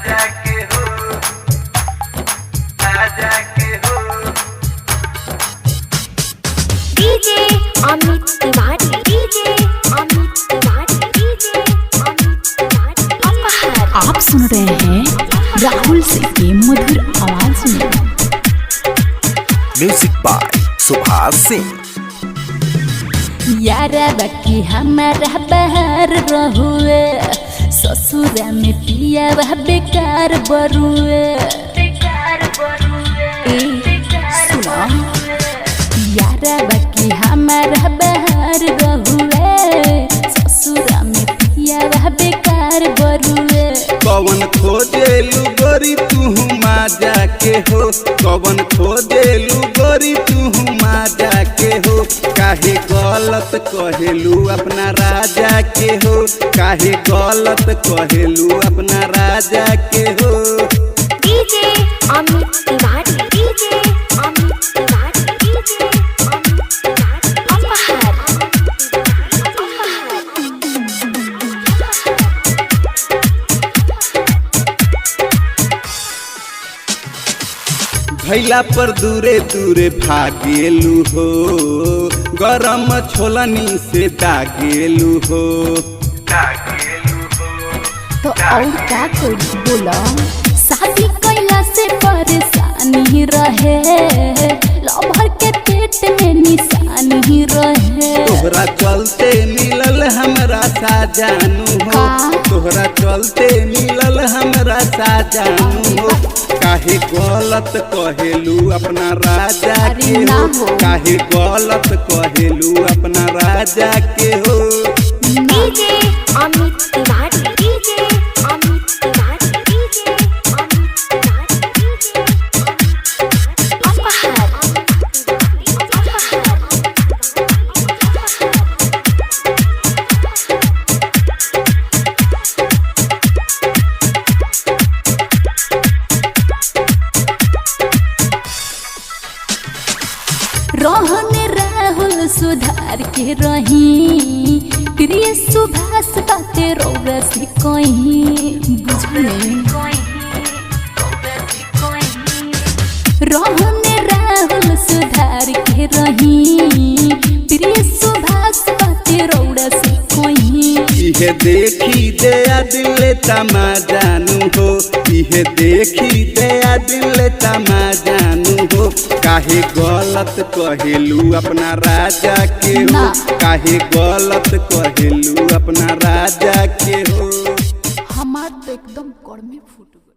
राजा के हो, राजा के हो। DJ Amit Tiwari, DJ Amit Tiwari, DJ Amit Tiwari अपहर। आप सुन रहे हैं राहुल सिंह की मधुर आवाज में। Music by Subhash Singh. यारा बाकी हमारा बाहर रहुए, ससुरा में पिया वह बेकार बरुए। सुनो यारा बाकी हमारा बाहर रहुए, ससुरा में पिया वह बेकार बरुए। कवन खोजेलू गोरी तू माजा के हो, कवन खोजेलू गोरी तू माजा के हो। काहे गलत कहेलू अपना राजा के हो, काहे गलत कहेलू अपना राजा के हो। DJ Amit Tiwari, DJ Amit Tiwari, DJ Amit Tiwari अपहर। भैला पर दूरे दूरे भागेलू हो, गरम छोलनी से दागेलू हो, दागेलू हो। तो और का करी बोला, शादी कैला से परेशानी रहे, लभर के पेट में निशानी रहे। तोहरा चलते मिलल हमरा साजानू हो, तोहरा चलते मिलल हमरा साजानू हो। काहे गलत कहेलू अपना राजा के हो, काहे गलत कहेलू अपना राजा के हो। DJ Amit Tiwari, DJ Amit Tiwari, DJ Amit Tiwari, DJ अपहर। रहने राहुल सुधार के रही, प्रिय सुभाष बाते रौरा से कहीं बुझले। रहने राहुल सुधार के रही, प्रिय सुभाष बाते रौरा से कहीं। इहे देखी दया दिल तमाजानू हो, इहे देखी दया दिल तमाजानू हो। काहे गलत कहेलू अपना राजा के हो, काहे गलत कहेलू अपना राजा के हो। हमार तो एकदम कड़ में फूट गए।